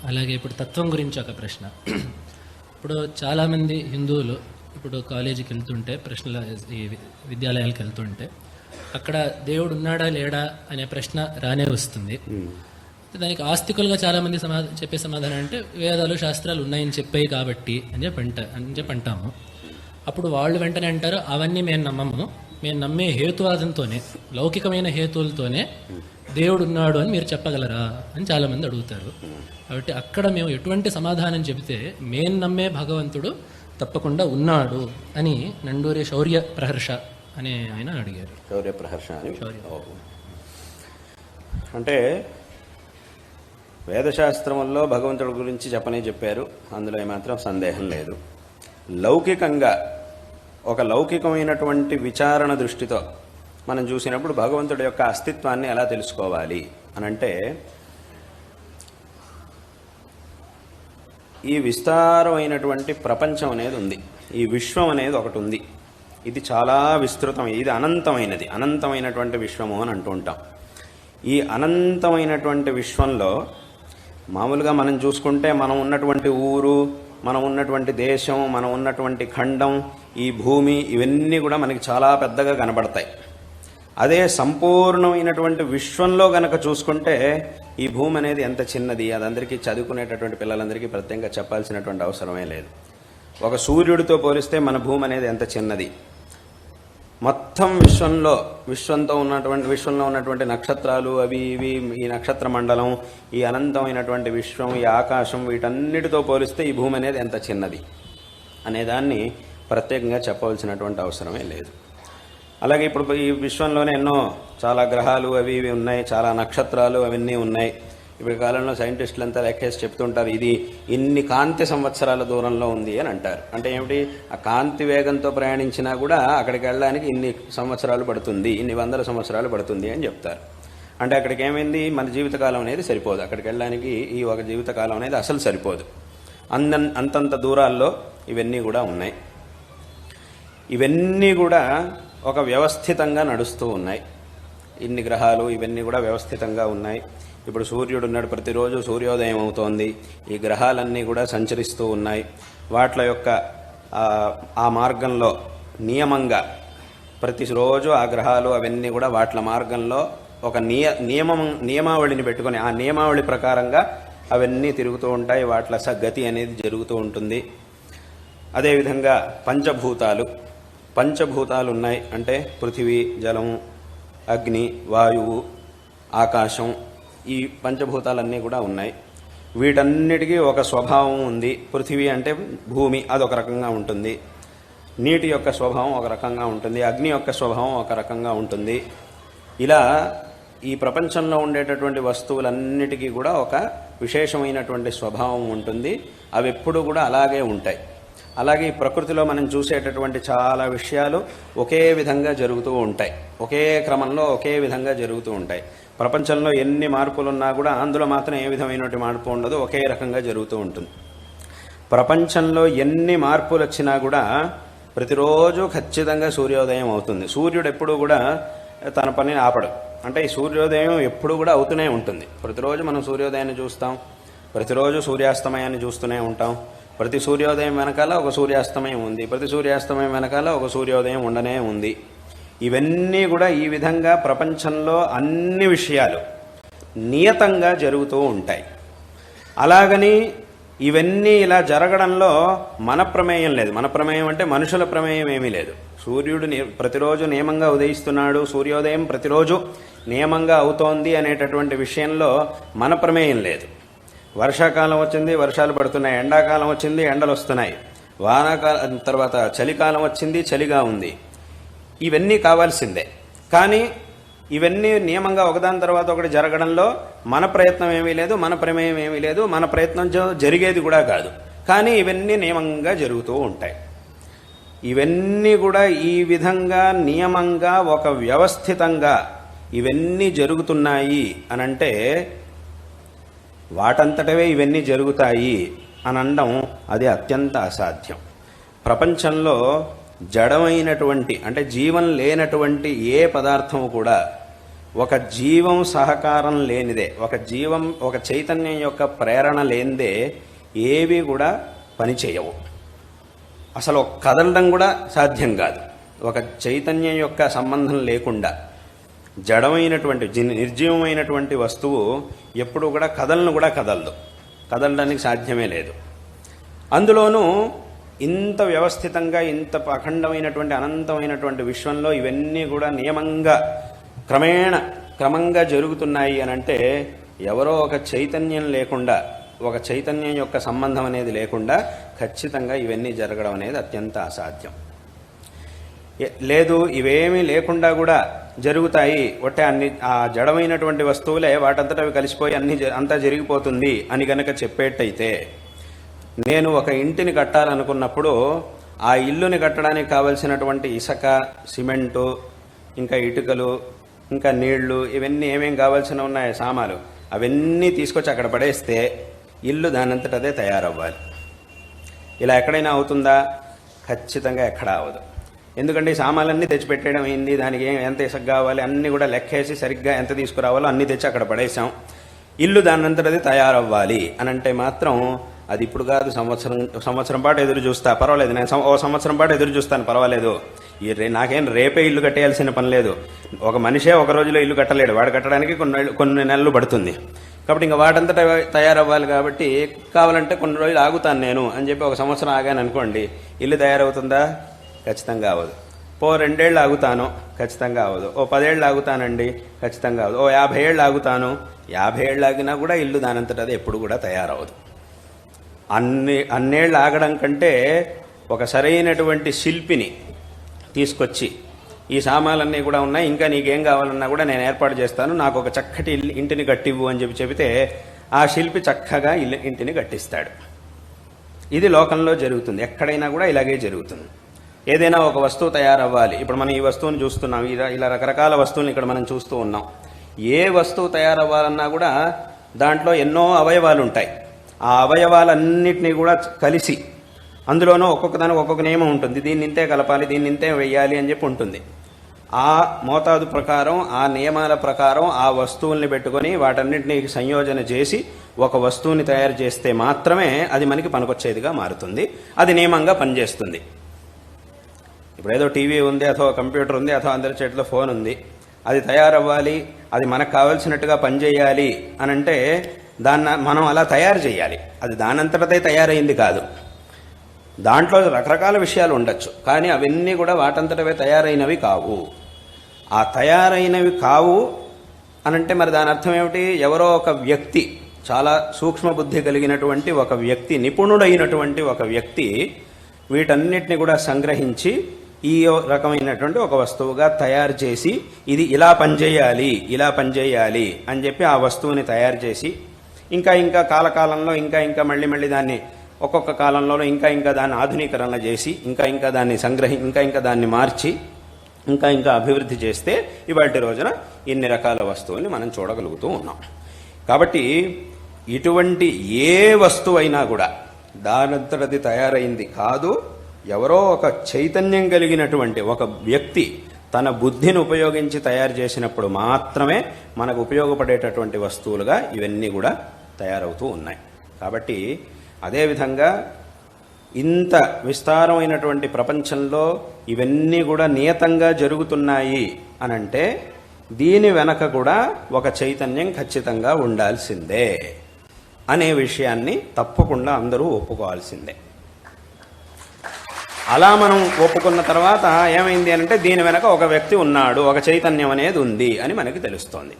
అలాగే ఇప్పుడు తత్వం గురించి ఒక ప్రశ్న. ఇప్పుడు చాలామంది హిందువులు ఇప్పుడు కాలేజీకి వెళ్తుంటే ఈ విద్యాలయాలకు వెళ్తుంటే అక్కడ దేవుడు ఉన్నాడా లేడా అనే ప్రశ్న రానే వస్తుంది. దానికి ఆస్తికులుగా చాలామంది చెప్పే సమాధానం అంటే వేదాలు శాస్త్రాలు ఉన్నాయని చెప్పాయి కాబట్టి అని చెప్పి అంటాము. అప్పుడు వాళ్ళు వెంటనే అంటారు అవన్నీ మేము నమ్మము, మేము నమ్మే హేతువాదంతోనే లౌకికమైన హేతువులతోనే దేవుడు ఉన్నాడు అని మీరు చెప్పగలరా అని చాలామంది అడుగుతారు. కాబట్టి అక్కడ మేము ఎటువంటి సమాధానం చెబితే మేము నమ్మే భగవంతుడు తప్పకుండా ఉన్నాడు అని నండూరి శౌర్య ప్రహర్ష అనే ఆయన అడిగారు. శౌర్య ప్రహర్ష అని అంటే వేదశాస్త్రముల్లో భగవంతుడి గురించి చెప్పారు, అందులో ఏమాత్రం సందేహం లేదు. లౌకికంగా ఒక లౌకికమైనటువంటి విచారణ దృష్టితో మనం చూసినప్పుడు భగవంతుడి యొక్క అస్తిత్వాన్ని ఎలా తెలుసుకోవాలి అనంటే, ఈ విస్తారమైనటువంటి ప్రపంచం అనేది ఉంది, ఈ విశ్వం అనేది ఒకటి ఉంది. ఇది చాలా విస్తృతం, ఇది అనంతమైనటువంటి విశ్వము అని అంటూ ఉంటాం. ఈ అనంతమైనటువంటి విశ్వంలో మామూలుగా మనం చూసుకుంటే మనం ఉన్నటువంటి ఊరు, మనం ఉన్నటువంటి దేశం, మనం ఉన్నటువంటి ఖండం, ఈ భూమి, ఇవన్నీ కూడా మనకి చాలా పెద్దగా కనబడతాయి. అదే సంపూర్ణమైనటువంటి విశ్వంలో గనక చూసుకుంటే ఈ భూమి అనేది ఎంత చిన్నది, అదందరికీ చదువుకునేటటువంటి పిల్లలందరికీ ప్రత్యేకంగా చెప్పాల్సినటువంటి అవసరమే లేదు. ఒక సూర్యుడితో పోలిస్తే మన భూమి అనేది ఎంత చిన్నది. మొత్తం విశ్వంలో ఉన్నటువంటి నక్షత్రాలు, అవి ఇవి, ఈ నక్షత్ర మండలం, ఈ అనంతమైనటువంటి విశ్వం, ఈ ఆకాశం, వీటన్నిటితో పోలిస్తే ఈ భూమి అనేది ఎంత చిన్నది అనేదాన్ని ప్రత్యేకంగా చెప్పవలసినటువంటి అవసరమే లేదు. అలాగే ఇప్పుడు ఈ విశ్వంలోనే చాలా గ్రహాలు అవి ఇవి ఉన్నాయి, చాలా నక్షత్రాలు అవన్నీ ఉన్నాయి. ఇప్పుడు కాలంలో సైంటిస్టులంతా లెక్కేసి చెప్తుంటారు ఇది ఇన్ని కాంతి సంవత్సరాల దూరంలో ఉంది అని అంటారు. అంటే ఏమిటి, ఆ కాంతి వేగంతో ప్రయాణించినా కూడా అక్కడికి వెళ్ళడానికి ఇన్ని సంవత్సరాలు పడుతుంది, ఇన్ని వందల సంవత్సరాలు పడుతుంది అని చెప్తారు. అంటే అక్కడికి ఏమైంది, మన జీవితకాలం అనేది సరిపోదు, అక్కడికి వెళ్ళడానికి ఈ ఒక జీవితకాలం అనేది అసలు సరిపోదు. అంతంత దూరాల్లో ఇవన్నీ కూడా ఉన్నాయి. ఇవన్నీ కూడా ఒక వ్యవస్థితంగా నడుస్తూ ఉన్నాయి. ఇన్ని గ్రహాలు ఇవన్నీ కూడా వ్యవస్థితంగా ఉన్నాయి. ఇప్పుడు సూర్యుడు ఉన్నాడు, ప్రతిరోజు సూర్యోదయం అవుతోంది, ఈ గ్రహాలన్నీ కూడా సంచరిస్తూ ఉన్నాయి. వాటి యొక్క ఆ మార్గంలో నియమంగా ప్రతిరోజు ఆ గ్రహాలు అవన్నీ కూడా వాటి మార్గంలో ఒక నియమావళిని పెట్టుకొని ఆ నియమావళి ప్రకారంగా అవన్నీ తిరుగుతూ ఉంటాయి. వాటి గతి అనేది జరుగుతూ ఉంటుంది. అదేవిధంగా పంచభూతాలు ఉన్నాయి. అంటే పృథివీ, జలము, అగ్ని, వాయువు, ఆకాశం, ఈ పంచభూతాలన్నీ కూడా ఉన్నాయి. వీటన్నిటికీ ఒక స్వభావం ఉంది. పృథివీ అంటే భూమి, అదొక రకంగా ఉంటుంది. నీటి యొక్క స్వభావం ఒక రకంగా ఉంటుంది. అగ్ని యొక్క స్వభావం ఒక రకంగా ఉంటుంది. ఇలా ఈ ప్రపంచంలో ఉండేటటువంటి వస్తువులన్నిటికీ కూడా ఒక విశేషమైనటువంటి స్వభావం ఉంటుంది. అవి ఎప్పుడూ కూడా అలాగే ఉంటాయి. అలాగే ఈ ప్రకృతిలో మనం చూసేటటువంటి చాలా విషయాలు ఒకే విధంగా జరుగుతూ ఉంటాయి, ఒకే క్రమంలో ఒకే విధంగా జరుగుతూ ఉంటాయి. ప్రపంచంలో ఎన్ని మార్పులున్నా కూడా అందులో మాత్రం ఏ విధమైనటువంటి మార్పు ఉండదు, ఒకే రకంగా జరుగుతూ ఉంటుంది. ప్రపంచంలో ఎన్ని మార్పులు వచ్చినా కూడా ప్రతిరోజు ఖచ్చితంగా సూర్యోదయం అవుతుంది. సూర్యుడు ఎప్పుడూ కూడా తన పనిని ఆపడు. అంటే ఈ సూర్యోదయం ఎప్పుడూ కూడా అవుతూనే ఉంటుంది. ప్రతిరోజు మనం సూర్యోదయాన్ని చూస్తాం, ప్రతిరోజు సూర్యాస్తమయాన్ని చూస్తూనే ఉంటాం. ప్రతి సూర్యోదయం వెనకాల ఒక సూర్యాస్తమయం ఉంది, ప్రతి సూర్యాస్తమయం వెనకాల ఒక సూర్యోదయం ఉండనే ఉంది. ఇవన్నీ కూడా ఈ విధంగా ప్రపంచంలో అన్ని విషయాలు నియతంగా జరుగుతూ ఉంటాయి. అలాగని ఇవన్నీ ఇలా జరగడంలో మన ప్రమేయం లేదు. మన ప్రమేయం అంటే మనుషుల ప్రమేయం ఏమీ లేదు. సూర్యుడు ప్రతిరోజు నియమంగా ఉదయిస్తున్నాడు, సూర్యోదయం ప్రతిరోజు నియమంగా అవుతోంది అనేటటువంటి విషయంలో మన ప్రమేయం లేదు. వర్షాకాలం వచ్చింది, వర్షాలు పడుతున్నాయి. ఎండాకాలం వచ్చింది, ఎండలు వస్తున్నాయి. వానాకాలం తర్వాత చలికాలం వచ్చింది, చలిగా ఉంది. ఇవన్నీ కావాల్సిందే. కానీ ఇవన్నీ నియమంగా ఒకదాని తర్వాత ఒకటి జరగడంలో మన ప్రయత్నం ఏమీ లేదు, మన ప్రమేయం ఏమీ లేదు, మన ప్రయత్నం జరిగేది కూడా కాదు. కానీ ఇవన్నీ నియమంగా జరుగుతూ ఉంటాయి. ఇవన్నీ కూడా ఈ విధంగా నియమంగా ఒక వ్యవస్థితంగా ఇవన్నీ జరుగుతున్నాయి అనంటే వాటంతటవే ఇవన్నీ జరుగుతాయి అని అనడం అది అత్యంత అసాధ్యం. ప్రపంచంలో జడమైనటువంటి అంటే జీవం లేనటువంటి ఏ పదార్థము కూడా ఒక జీవం సహకారం లేనిదే, ఒక చైతన్యం యొక్క ప్రేరణ లేనిదే ఏవి కూడా పనిచేయవు. అసలు కదలడం కూడా సాధ్యం కాదు. ఒక చైతన్యం యొక్క సంబంధం లేకుండా జడమైనటువంటి నిర్జీవమైనటువంటి వస్తువు ఎప్పుడు కూడా కదలదు, కదలడానికి సాధ్యమే లేదు. అందులోనూ ఇంత వ్యవస్థితంగా, ఇంత అఖండమైనటువంటి అనంతమైనటువంటి విశ్వంలో ఇవన్నీ కూడా నియమంగా క్రమంగా జరుగుతున్నాయి అనంటే ఎవరో ఒక చైతన్యం లేకుండా, ఒక చైతన్యం యొక్క సంబంధం అనేది లేకుండా ఖచ్చితంగా ఇవన్నీ జరగడం అనేది అత్యంత అసాధ్యం. లేదు, ఇవేమీ లేకుండా కూడా జరుగుతాయి, ఆ జడమైనటువంటి వస్తువులే వాటంతట అవి కలిసిపోయి అంతా జరిగిపోతుంది అని గనక చెప్పేటైతే, నేను ఒక ఇంటిని కట్టాలనుకున్నప్పుడు ఆ ఇల్లుని కట్టడానికి కావలసినటువంటి ఇసుక, సిమెంటు, ఇంకా ఇటుకలు, ఇంకా నీళ్లు, ఇవన్నీ ఏమేం కావాల్సిన ఉన్నాయి సామాలు, అవన్నీ తీసుకొచ్చి అక్కడ పడేస్తే ఇల్లు దానంతట అదే తయారవ్వాలి. ఇలా ఎక్కడైనా అవుతుందా? ఖచ్చితంగా ఎక్కడా అవ్వదు. ఎందుకంటే ఈ సామాన్లన్నీ తెచ్చిపెట్టేయడం అయింది, దానికి ఎంత ఇసుక కావాలి అన్నీ కూడా లెక్కేసి సరిగ్గా ఎంత తీసుకురావాలో అన్నీ తెచ్చి అక్కడ పడేసాం. ఇల్లు దానంతటది తయారవ్వాలి అని అంటే మాత్రం అది ఇప్పుడు కాదు, సంవత్సరం పాటు ఎదురు చూస్తా, పర్వాలేదు, నేను ఓ సంవత్సరం పాటు ఎదురు చూస్తాను, పర్వాలేదు, నాకేం రేపే ఇల్లు కట్టేయాల్సిన పని లేదు. ఒక మనిషే ఒక రోజులో ఇల్లు కట్టలేడు, వాడు కట్టడానికి కొన్ని నెలలు పడుతుంది. కాబట్టి ఇంకా వాటంతటా తయారవ్వాలి. కాబట్టి కావాలంటే కొన్ని రోజులు ఆగుతాను నేను అని చెప్పి ఒక సంవత్సరం ఆగాను అనుకోండి, ఇల్లు తయారవుతుందా? ఖచ్చితంగా అవ్వదు. 2 ఏళ్ళు ఆగుతాను, ఖచ్చితంగా అవ్వదు. 10 ఏళ్ళు ఆగుతానండి, ఖచ్చితంగా అవ్వదు. 50 ఏళ్ళు ఆగుతాను, 50 ఏళ్ళు ఆగినా కూడా ఇల్లు దానంతట అది ఎప్పుడు కూడా తయారవ్వదు. అన్నేళ్ళు ఆగడం కంటే ఒక సరైనటువంటి శిల్పిని తీసుకొచ్చి, ఈ సామాన్లన్నీ కూడా ఉన్నాయి, ఇంకా నీకేం కావాలన్నా కూడా నేను ఏర్పాటు చేస్తాను, నాకు ఒక చక్కటి ఇంటిని కట్టివ్వు అని చెబితే ఆ శిల్పి చక్కగా ఇంటిని కట్టిస్తాడు. ఇది లోకంలో జరుగుతుంది, ఎక్కడైనా కూడా ఇలాగే జరుగుతుంది. ఏదైనా ఒక వస్తువు తయారవ్వాలి, ఇప్పుడు మనం ఈ వస్తువుని చూస్తున్నాం, ఇలా రకరకాల వస్తువులు ఇక్కడ మనం చూస్తూ ఉన్నాం. ఏ వస్తువు తయారవ్వాలన్నా కూడా దాంట్లో ఎన్నో అవయవాలు ఉంటాయి. ఆ అవయవాలన్నిటినీ కూడా కలిసి, అందులోనూ ఒక్కొక్కదానికి ఒక్కొక్క నియమం ఉంటుంది, దీన్ని ఇంతే కలపాలి, దీన్ని ఇంతే వెయ్యాలి అని చెప్పి ఉంటుంది. ఆ మోతాదు ప్రకారం, ఆ నియమాల ప్రకారం ఆ వస్తువుల్ని పెట్టుకొని వాటన్నిటినీ సంయోజన చేసి ఒక వస్తువుని తయారు చేస్తే మాత్రమే అది మనకి పనికొచ్చేదిగా మారుతుంది, అది నియమంగా పనిచేస్తుంది. ఇప్పుడు ఏదో టీవీ ఉంది, అథవా కంప్యూటర్ ఉంది, అథవా అందరి చేతిలో ఫోన్ ఉంది, అది తయారవ్వాలి, అది మనకు కావాల్సినట్టుగా పనిచేయాలి అని అంటే దాన్ని మనం అలా తయారు చేయాలి. అది దానంతటదే తయారైంది కాదు, దాంట్లో రకరకాల విషయాలు ఉండొచ్చు, కానీ అవన్నీ కూడా వాటంతటవే తయారైనవి కావు. ఆ తయారైనవి కావు అనంటే మరి దాని అర్థం ఏమిటి? ఎవరో ఒక వ్యక్తి, చాలా సూక్ష్మ బుద్ధి కలిగినటువంటి ఒక వ్యక్తి, నిపుణుడైనటువంటి ఒక వ్యక్తి వీటన్నిటిని కూడా సంగ్రహించి ఈ రకమైనటువంటి ఒక వస్తువుగా తయారు చేసి, ఇది ఇలా పనిచేయాలి అని చెప్పి ఆ వస్తువుని తయారు చేసి, ఇంకా కాలకాలంలో ఇంకా మళ్ళీ దాన్ని ఒక్కొక్క కాలంలోనూ ఇంకా దాన్ని ఆధునీకరణ చేసి, ఇంకా దాన్ని ఇంకా దాన్ని మార్చి, ఇంకా అభివృద్ధి చేస్తే ఇవాటి రోజున ఇన్ని రకాల వస్తువుల్ని మనం చూడగలుగుతూ ఉన్నాం. కాబట్టి ఇటువంటి ఏ వస్తువైనా కూడా దానంతటది తయారైంది కాదు, ఎవరో ఒక చైతన్యం కలిగినటువంటి ఒక వ్యక్తి తన బుద్ధిని ఉపయోగించి తయారు చేసినప్పుడు మాత్రమే మనకు ఉపయోగపడేటటువంటి వస్తువులుగా ఇవన్నీ కూడా తయారవుతూ ఉన్నాయి. కాబట్టి అదేవిధంగా ఇంత విస్తారమైనటువంటి ప్రపంచంలో ఇవన్నీ కూడా నియతంగా జరుగుతున్నాయి అనంటే దీని వెనక కూడా ఒక చైతన్యం ఖచ్చితంగా ఉండాల్సిందే అనే విషయాన్ని తప్పకుండా అందరూ ఒప్పుకోవాల్సిందే. అలా మనం ఒప్పుకున్న తర్వాత ఏమైంది అంటే దీని వెనక ఒక వ్యక్తి ఉన్నాడు, ఒక చైతన్యం అనేది ఉంది అని మనకి తెలుస్తోంది.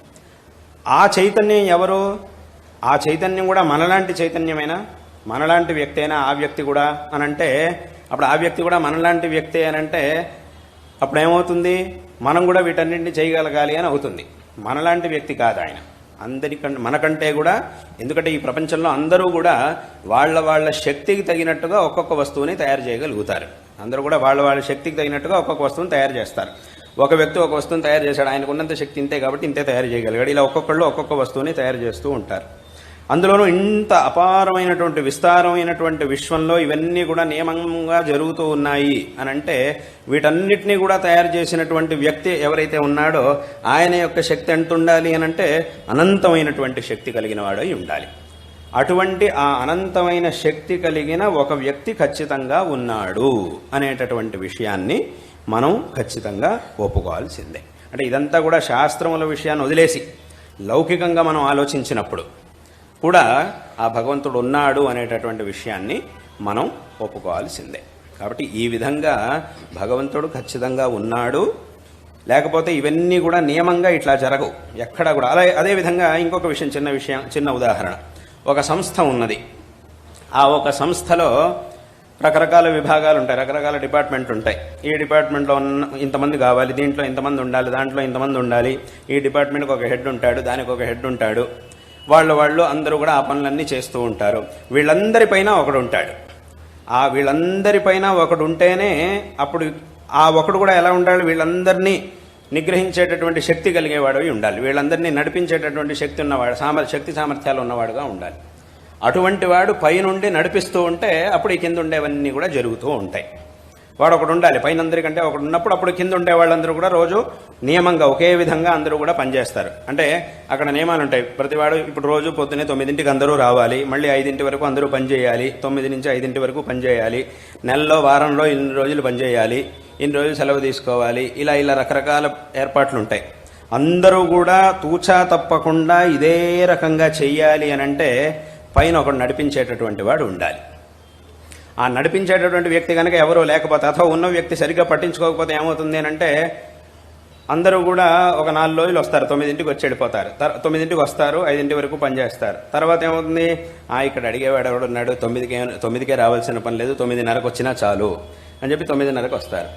ఆ చైతన్యం ఎవరు? ఆ చైతన్యం కూడా మనలాంటి చైతన్యమేనా? మనలాంటి వ్యక్తి అయినా ఆ వ్యక్తి కూడా అనంటే, అప్పుడు ఆ వ్యక్తి కూడా మనలాంటి వ్యక్తి అనంటే అప్పుడు ఏమవుతుంది? మనం కూడా వీటన్నింటినీ చేయగలగాలి అని అవుతుంది. మనలాంటి వ్యక్తి కాదు ఆయన, మనకంటే కూడా. ఎందుకంటే ఈ ప్రపంచంలో అందరూ కూడా వాళ్ళ శక్తికి తగినట్టుగా ఒక్కొక్క వస్తువుని తయారు చేయగలుగుతారు. అందరూ కూడా వాళ్ళ శక్తికి తగినట్టుగా ఒక్కొక్క వస్తువుని తయారు చేస్తారు. ఒక వ్యక్తి ఒక వస్తువుని తయారు చేశాడు, ఆయనకు ఉన్నంత శక్తి ఇంతే కాబట్టి ఇంతే తయారు చేయగలిగాడు. ఇలా ఒక్కొక్కళ్ళు ఒక్కొక్క వస్తువుని తయారు చేస్తూ ఉంటారు. అందులోనూ ఇంత అపారమైనటువంటి విస్తారమైనటువంటి విశ్వంలో ఇవన్నీ కూడా నియమంగా జరుగుతూ ఉన్నాయి అని అంటే వీటన్నిటినీ కూడా తయారు చేసినటువంటి వ్యక్తి ఎవరైతే ఉన్నాడో ఆయన యొక్క శక్తి ఎంత ఉండాలి అని అంటే అనంతమైనటువంటి శక్తి కలిగిన వాడు అయి ఉండాలి. అటువంటి ఆ అనంతమైన శక్తి కలిగిన ఒక వ్యక్తి ఖచ్చితంగా ఉన్నాడు అనేటటువంటి విషయాన్ని మనం ఖచ్చితంగా ఒప్పుకోవాల్సిందే. అంటే ఇదంతా కూడా శాస్త్రముల విషయాన్ని వదిలేసి లౌకికంగా మనం ఆలోచించినప్పుడు కూడా ఆ భగవంతుడు ఉన్నాడు అనేటటువంటి విషయాన్ని మనం ఒప్పుకోవాల్సిందే. కాబట్టి ఈ విధంగా భగవంతుడు ఖచ్చితంగా ఉన్నాడు, లేకపోతే ఇవన్నీ కూడా నియమంగా ఇట్లా జరగవు ఎక్కడా కూడా. అదేవిధంగా ఇంకొక చిన్న ఉదాహరణ. ఒక సంస్థ ఉన్నది. ఆ ఒక సంస్థలో రకరకాల విభాగాలు ఉంటాయి, రకరకాల డిపార్ట్మెంట్ ఉంటాయి. ఈ డిపార్ట్మెంట్లో ఇంతమంది కావాలి, దీంట్లో ఇంతమంది ఉండాలి, దాంట్లో ఇంతమంది ఉండాలి. ఈ డిపార్ట్మెంట్కి ఒక హెడ్ ఉంటాడు, దానికి ఒక హెడ్ ఉంటాడు. వాళ్ళు అందరూ కూడా ఆ పనులన్నీ చేస్తూ ఉంటారు. వీళ్ళందరిపైన ఒకడు ఉంటాడు. ఆ వీళ్ళందరిపైన ఒకడు ఉంటేనే అప్పుడు ఆ ఒకడు కూడా ఎలా ఉండాలి, వీళ్ళందరినీ నిగ్రహించేటటువంటి శక్తి కలిగేవాడు ఉండాలి, వీళ్ళందరినీ నడిపించేటటువంటి శక్తి ఉన్నవాడు, శక్తి సామర్థ్యాలు ఉన్నవాడుగా ఉండాలి. అటువంటి వాడు పైనుండి నడిపిస్తూ ఉంటే అప్పుడు ఈ కింద ఉండేవన్నీ కూడా జరుగుతూ ఉంటాయి. వాడు ఒకడు ఉండాలి, పైన అందరికంటే ఒకడు ఉన్నప్పుడు అప్పుడు కింద ఉండే వాళ్ళందరూ కూడా రోజు నియమంగా ఒకే విధంగా అందరూ కూడా పనిచేస్తారు. అంటే అక్కడ నియమాలు ఉంటాయి. ప్రతివాడు ఇప్పుడు రోజు పొద్దున్నే 9ంటికి అందరూ రావాలి, మళ్ళీ 5 వరకు అందరూ పనిచేయాలి, 9 నుంచి 5 వరకు పనిచేయాలి, నెలలో వారంలో ఇన్ని రోజులు పనిచేయాలి, ఇన్ని రోజులు సెలవు తీసుకోవాలి, ఇలా రకరకాల ఏర్పాట్లు ఉంటాయి. అందరూ కూడా తూచా తప్పకుండా ఇదే రకంగా చెయ్యాలి అని అంటే పైన ఒకడు నడిపించేటటువంటి వాడు ఉండాలి. ఆ నడిపించేటటువంటి వ్యక్తి కనుక ఎవరో లేకపోతే అథవా ఉన్న వ్యక్తి సరిగ్గా పట్టించుకోకపోతే ఏమవుతుంది అని అంటే అందరూ కూడా ఒక 4 రోజులు వస్తారు, 9ంటికి వచ్చి వెళ్ళిపోతారు. 9ంటికి వస్తారు, 5 వరకు పనిచేస్తారు. తర్వాత ఏమవుతుంది, ఇక్కడ అడిగేవాడు ఎవడు ఉన్నాడు, 9కే రావాల్సిన పని లేదు, 9:30కు వచ్చినా చాలు అని చెప్పి 9:30కు వస్తారు.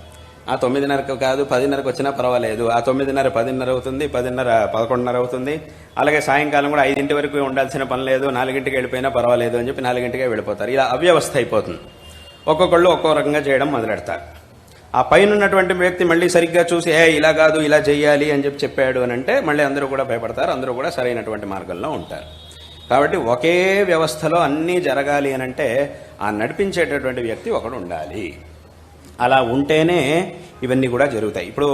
ఆ 9:30కు కాదు 10:30కు వచ్చినా పర్వాలేదు, ఆ 9:30 10:30 అవుతుంది, 10:30 11:30 అవుతుంది. అలాగే సాయంకాలం కూడా 5 వరకు ఉండాల్సిన పని లేదు, 4ంటికి వెళ్ళిపోయినా పర్వాలేదు అని చెప్పి 4ంటికే వెళ్ళిపోతారు. ఇలా అవ్యవస్థ అయిపోతుంది. ఒక్కొక్కళ్ళు ఒక్కో రకంగా చేయడం మొదలెడతారు. ఆ పైన ఉన్నటువంటి వ్యక్తి మళ్ళీ సరిగ్గా చూసి ఇలా కాదు ఇలా చెయ్యాలి అని చెప్పాడు అని అంటే మళ్ళీ అందరూ కూడా భయపడతారు, అందరూ కూడా సరైనటువంటి మార్గంలో ఉంటారు. కాబట్టి ఒకే వ్యవస్థలో అన్నీ జరగాలి అని అంటే ఆ నడిపించేటటువంటి వ్యక్తి ఒకడు ఉండాలి. అలా ఉంటేనే ఇవన్నీ కూడా జరుగుతాయి. ఇప్పుడు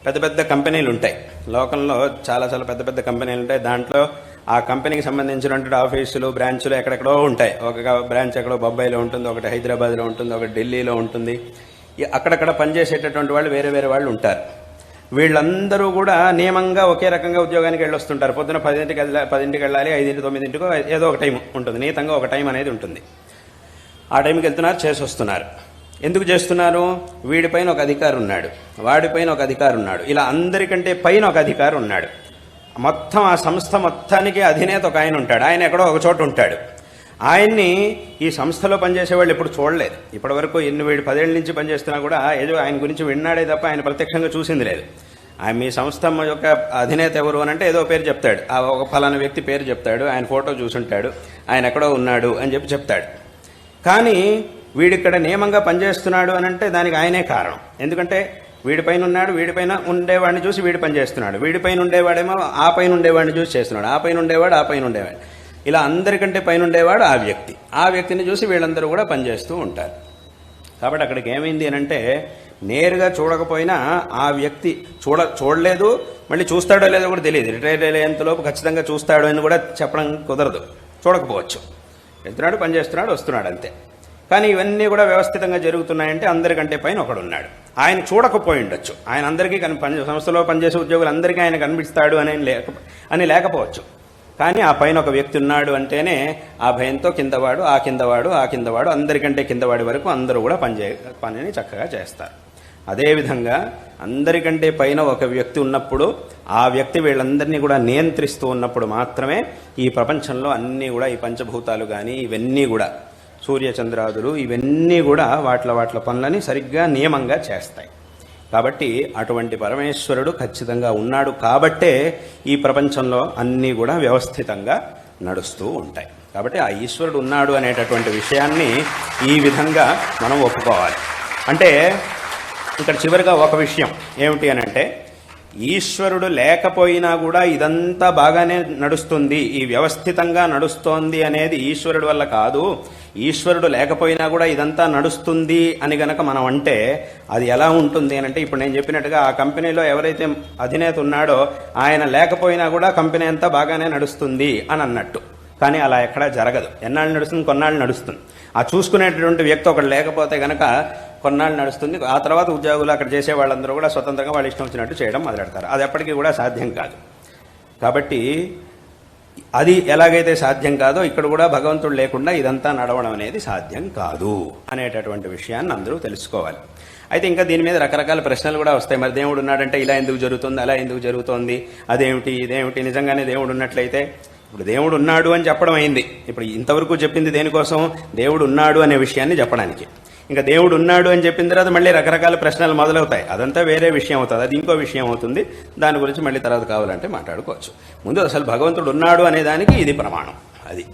పెద్ద పెద్ద కంపెనీలు ఉంటాయి, లోకంలో చాలా పెద్ద పెద్ద కంపెనీలు ఉంటాయి. దాంట్లో ఆ కంపెనీకి సంబంధించినటువంటి ఆఫీసులు, బ్రాంచులు ఎక్కడెక్కడో ఉంటాయి. ఒక బ్రాంచ్ ఎక్కడో బొంబాయిలో ఉంటుంది, ఒకటి హైదరాబాద్లో ఉంటుంది, ఒకటి ఢిల్లీలో ఉంటుంది. అక్కడక్కడ పనిచేసేటటువంటి వాళ్ళు వేరే వేరే వాళ్ళు ఉంటారు. వీళ్ళందరూ కూడా నియమంగా ఒకే రకంగా ఉద్యోగానికి వెళ్ళొస్తుంటారు. పొద్దున 10ంటికి వెళ్ళాలి, 5 9 ఏదో ఒక టైం ఉంటుంది, నియతంగా ఒక టైం అనేది ఉంటుంది. ఆ టైంకి వెళ్తున్నారు, చేసి వస్తున్నారు. ఎందుకు చేస్తున్నారు, వీడిపైన ఒక అధికారి ఉన్నాడు, వాడిపైన ఒక అధికారి ఉన్నాడు, ఇలా అందరికంటే పైన ఒక అధికారి ఉన్నాడు. మొత్తం ఆ సంస్థ మొత్తానికి అధినేత ఒక ఆయన ఉంటాడు, ఆయన ఎక్కడో ఒక చోట ఉంటాడు. ఆయన్ని ఈ సంస్థలో పనిచేసేవాళ్ళు ఎప్పుడు చూడలేదు. ఇప్పటి వరకు వీడు 10 ఏళ్ళ నుంచి పనిచేస్తున్నా కూడా ఏదో ఆయన గురించి విన్నాడే తప్ప ఆయన ప్రత్యక్షంగా చూసింది లేదు. ఆయన మీ సంస్థ యొక్క అధినేత ఎవరు అని అంటే ఏదో పేరు చెప్తాడు, ఆ ఒక ఫలానా వ్యక్తి పేరు చెప్తాడు, ఆయన ఫోటో చూసుంటాడు, ఆయన ఎక్కడో ఉన్నాడు అని చెప్తాడు. కానీ వీడిక్కడ నియమంగా పనిచేస్తున్నాడు అని అంటే దానికి ఆయనే కారణం. ఎందుకంటే వీడిపైన ఉన్నాడు, వీడిపైన ఉండేవాడిని చూసి వీడి పనిచేస్తున్నాడు, వీడిపైన ఉండేవాడేమో ఆ పైన ఉండేవాడిని చూసి చేస్తున్నాడు, ఆ పైన ఉండేవాడు ఆ పైన ఉండేవాడు, ఇలా అందరికంటే పైన ఉండేవాడు ఆ వ్యక్తిని చూసి వీళ్ళందరూ కూడా పనిచేస్తూ ఉంటారు. కాబట్టి అక్కడికి ఏమైంది అని అంటే నేరుగా చూడకపోయినా ఆ వ్యక్తి చూడలేదు, మళ్ళీ చూస్తాడో లేదో కూడా తెలియదు. రిటైర్ అయ్యేంతలోపు ఖచ్చితంగా చూస్తాడో అని కూడా చెప్పడం కుదరదు, చూడకపోవచ్చు. వెళ్తున్నాడు, పనిచేస్తున్నాడు, వస్తున్నాడు, అంతే. కానీ ఇవన్నీ కూడా వ్యవస్థితంగా జరుగుతున్నాయంటే అందరికంటే పైన ఒకడున్నాడు. ఆయన చూడకపోయి ఉండొచ్చు, ఆయన అందరికీ సంస్థలో పనిచేసే ఉద్యోగులందరికీ ఆయన కనిపిస్తాడు అని లేకపోవచ్చు. కానీ ఆ పైన ఒక వ్యక్తి ఉన్నాడు అంటేనే ఆ భయంతో కిందవాడు, ఆ కిందవాడు, అందరికంటే కిందవాడి వరకు అందరూ కూడా పనిని చక్కగా చేస్తారు. అదేవిధంగా అందరికంటే పైన ఒక వ్యక్తి ఉన్నప్పుడు ఆ వ్యక్తి వీళ్ళందరినీ కూడా నియంత్రిస్తూ ఉన్నప్పుడు మాత్రమే ఈ ప్రపంచంలో అన్నీ కూడా ఈ పంచభూతాలు కానీ ఇవన్నీ కూడా సూర్యచంద్రాదులు ఇవన్నీ కూడా వాట్ల పనులని సరిగ్గా నియమంగా చేస్తాయి. కాబట్టి అటువంటి పరమేశ్వరుడు ఖచ్చితంగా ఉన్నాడు కాబట్టే ఈ ప్రపంచంలో అన్నీ కూడా వ్యవస్థితంగా నడుస్తూ ఉంటాయి. కాబట్టి ఆ ఈశ్వరుడు ఉన్నాడు అనేటటువంటి విషయాన్ని ఈ విధంగా మనం ఒప్పుకోవాలి. అంటే ఇక్కడ చివరిగా ఒక విషయం ఏమిటి అని అంటే ఈశ్వరుడు లేకపోయినా కూడా ఇదంతా బాగానే నడుస్తుంది, ఈ వ్యవస్థితంగా నడుస్తోంది అనేది ఈశ్వరుడు వల్ల కాదు, ఈశ్వరుడు లేకపోయినా కూడా ఇదంతా నడుస్తుంది అని గనక మనం అంటే అది ఎలా ఉంటుంది అని అంటే, ఇప్పుడు నేను చెప్పినట్టుగా ఆ కంపెనీలో ఎవరైతే అధినేత ఉన్నాడో ఆయన లేకపోయినా కూడా కంపెనీ అంతా బాగానే నడుస్తుంది అని అన్నట్టు. కానీ అలా ఎక్కడా జరగదు. ఎన్నాళ్ళు నడుస్తుంది? కొన్నాళ్ళు నడుస్తుంది. ఆ చూసుకునేటువంటి వ్యక్తి ఒకడు లేకపోతే గనక కొన్నాళ్ళు నడుస్తుంది. ఆ తర్వాత ఉద్యోగులు అక్కడ చేసే వాళ్ళందరూ కూడా స్వతంత్రంగా వాళ్ళు ఇష్టం వచ్చినట్టు చేయడం మొదలెడతారు. అది ఎప్పటికీ కూడా సాధ్యం కాదు. కాబట్టి అది ఎలాగైతే సాధ్యం కాదో ఇక్కడ కూడా భగవంతుడు లేకుండా ఇదంతా నడవడం అనేది సాధ్యం కాదు అనేటటువంటి విషయాన్ని అందరూ తెలుసుకోవాలి. అయితే ఇంకా దీని మీద రకరకాల ప్రశ్నలు కూడా వస్తాయి. మరి దేవుడు ఉన్నాడంటే ఇలా ఎందుకు జరుగుతుంది, అలా ఎందుకు జరుగుతోంది, అదేమిటి ఇదేమిటి, నిజంగానే దేవుడు ఉన్నట్లయితే ఇప్పుడు దేవుడు ఉన్నాడు అని చెప్పడం అయింది. ఇప్పుడు ఇంతవరకు చెప్పింది దేనికోసం? దేవుడు ఉన్నాడు అనే విషయాన్ని చెప్పడానికి. ఇంకా దేవుడు ఉన్నాడు అని చెప్పిన తర్వాత మళ్ళీ రకరకాల ప్రశ్నలు మొదలవుతాయి. అదంతా వేరే విషయం అవుతుంది, అది ఇంకో విషయం అవుతుంది. దాని గురించి మళ్ళీ తర్వాత కావాలంటే మాట్లాడుకోవచ్చు. ముందు అసలు భగవంతుడు ఉన్నాడు అనే దానికి ఇది ప్రమాణం. అది